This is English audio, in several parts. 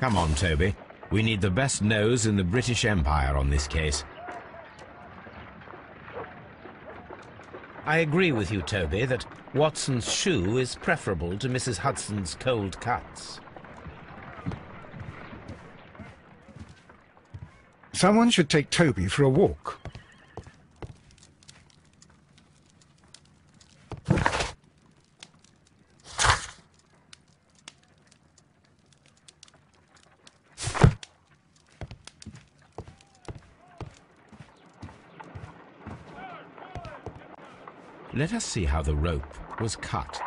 Come on, Toby. We need the best nose in the British Empire on this case. I agree with you, Toby, that Watson's shoe is preferable to Mrs. Hudson's cold cuts. Someone should take Toby for a walk. Let us see how the rope was cut.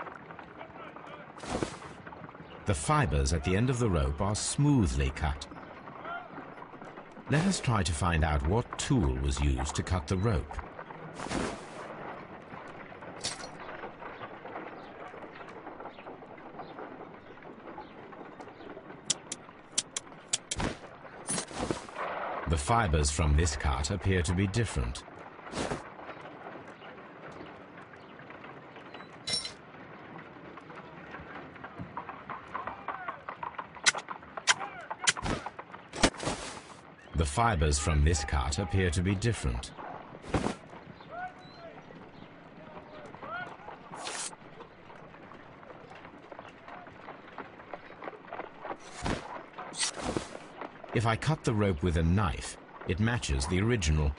The fibers at the end of the rope are smoothly cut. Let us try to find out what tool was used to cut the rope. The fibers from this cut appear to be different. The fibers from this cut appear to be different. If I cut the rope with a knife, it matches the original.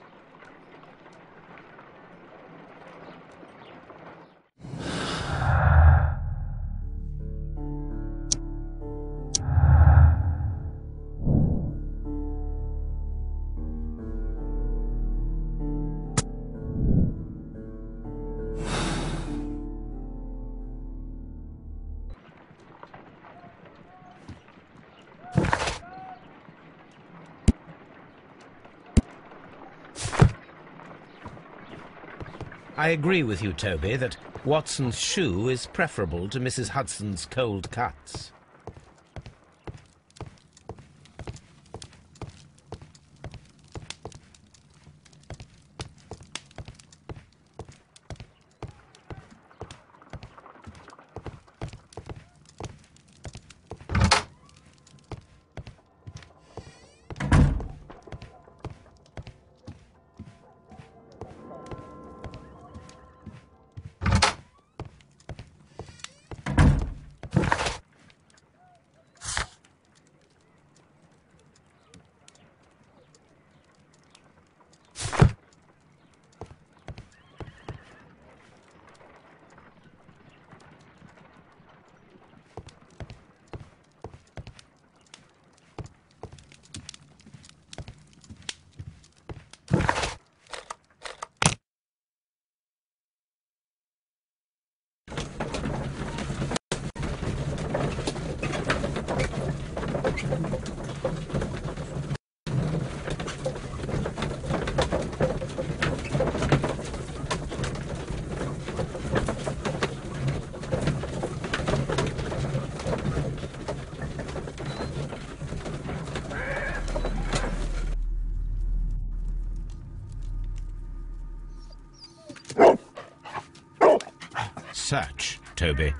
I agree with you, Toby, that Watson's shoe is preferable to Mrs. Hudson's cold cuts. Search, Toby.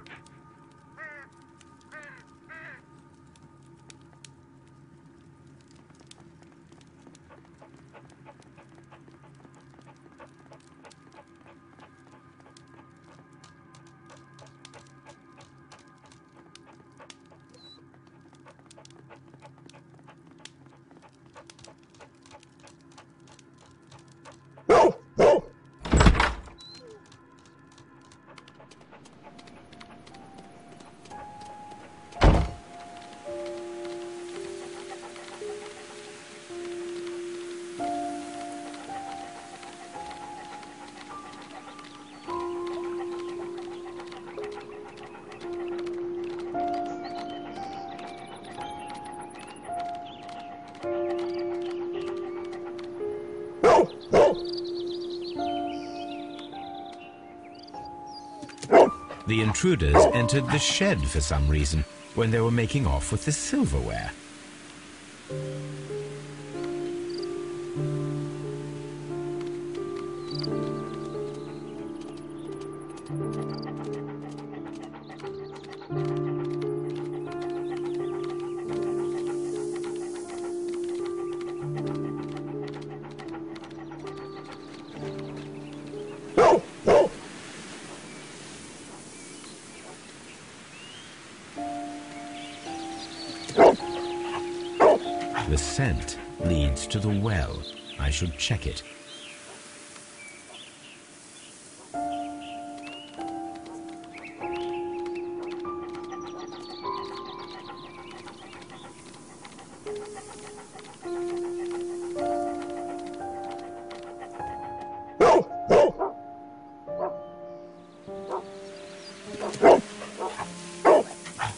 The intruders entered the shed for some reason when they were making off with the silverware. The scent leads to the well. I should check it.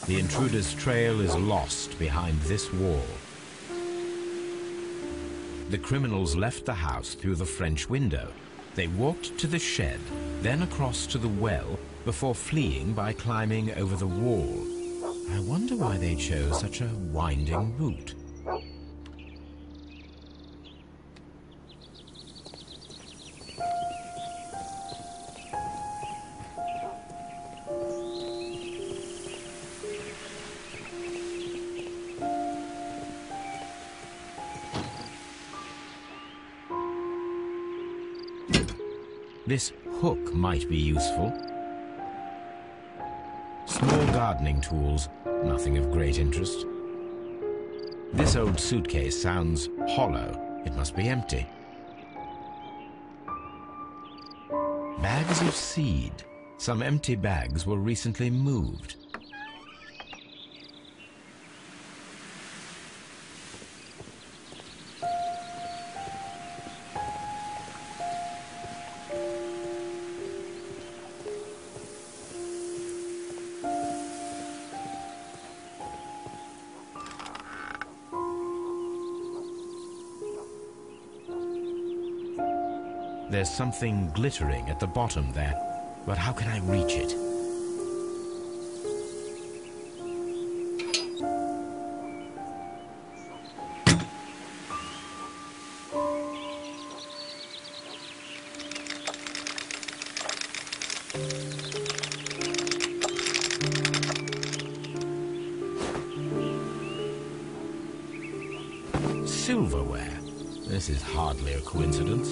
The intruder's trail is lost behind this wall. The criminals left the house through the French window. They walked to the shed, then across to the well, before fleeing by climbing over the wall. I wonder why they chose such a winding route. This hook might be useful. Small gardening tools, nothing of great interest. This old suitcase sounds hollow. It must be empty. Bags of seed. Some empty bags were recently moved. There's something glittering at the bottom there, but how can I reach it? Silverware. This is hardly a coincidence.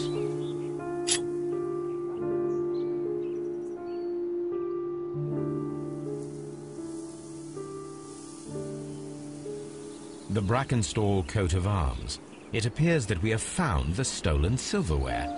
The Brackenstall coat of arms. It appears that we have found the stolen silverware.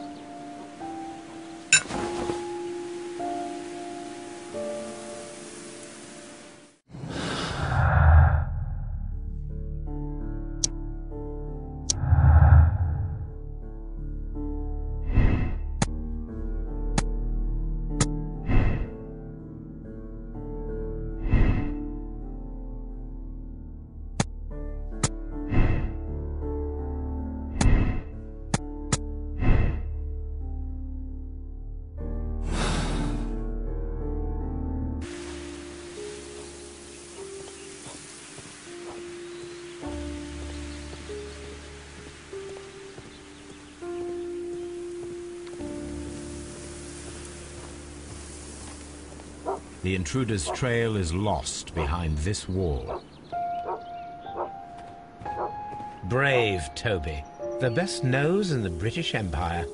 The intruder's trail is lost behind this wall. Brave Toby, the best nose in the British Empire.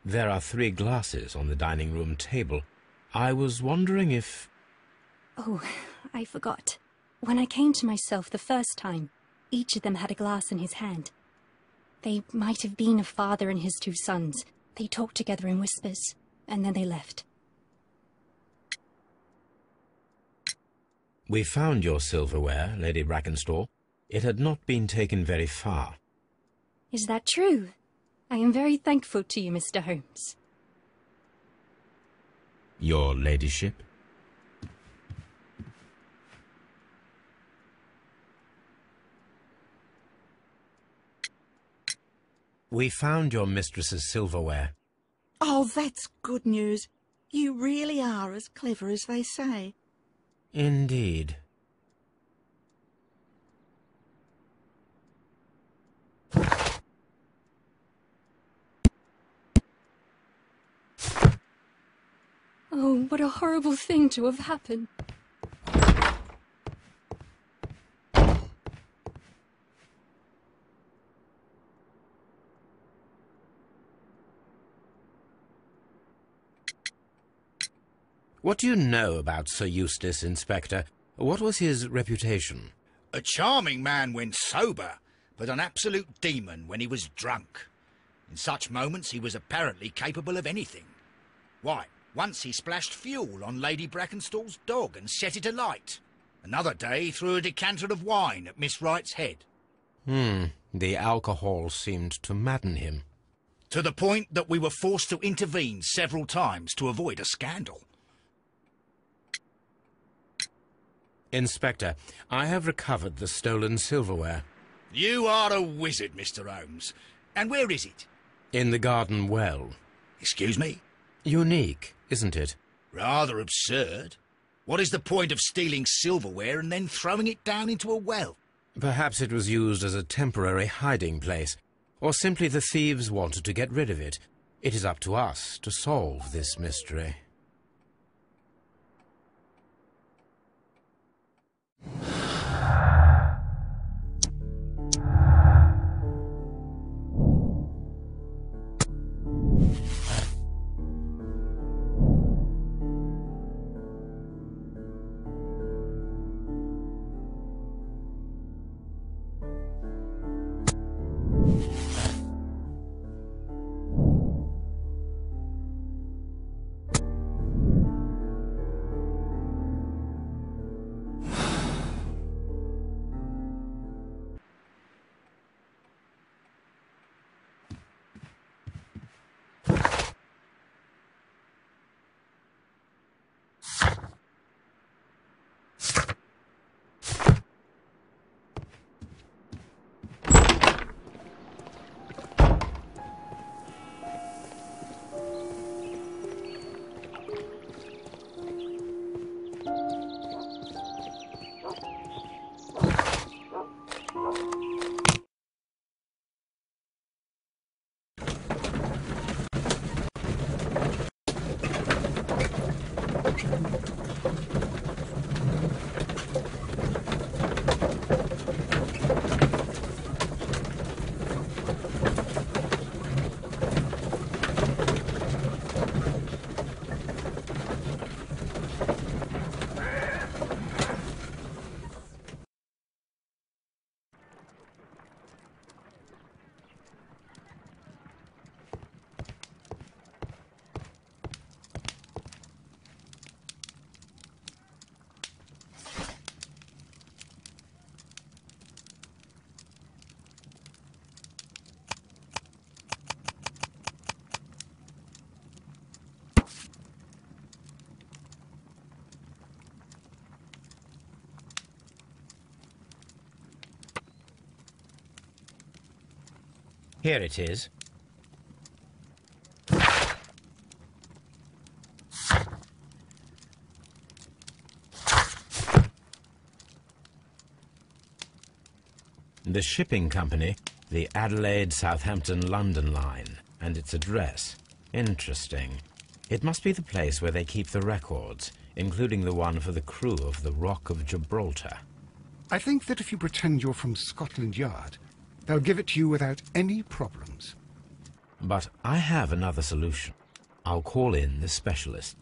There are 3 glasses on the dining room table. I was wondering if... Oh, I forgot. When I came to myself the first time, each of them had a glass in his hand. They might have been a father and his 2 sons. They talked together in whispers, and then they left. We found your silverware, Lady Brackenstall. It had not been taken very far. Is that true? I am very thankful to you, Mr. Holmes. Your ladyship? We found your mistress's silverware. Oh, that's good news. You really are as clever as they say. Indeed. Oh, what a horrible thing to have happened. What do you know about Sir Eustace, Inspector? What was his reputation? A charming man when sober, but an absolute demon when he was drunk. In such moments he was apparently capable of anything. Why, once he splashed fuel on Lady Brackenstall's dog and set it alight. Another day he threw a decanter of wine at Miss Wright's head. The alcohol seemed to madden him. To the point that we were forced to intervene several times to avoid a scandal. Inspector, I have recovered the stolen silverware. You are a wizard, Mr. Holmes. And where is it? In the garden well. Excuse me? Unique, isn't it? Rather absurd. What is the point of stealing silverware and then throwing it down into a well? Perhaps it was used as a temporary hiding place, or simply the thieves wanted to get rid of it. It is up to us to solve this mystery. Here it is. The shipping company, the Adelaide, Southampton, London line, and its address. Interesting. It must be the place where they keep the records, including the one for the crew of the Rock of Gibraltar. I think that if you pretend you're from Scotland Yard, they'll give it to you without any problems. But I have another solution. I'll call in the specialist.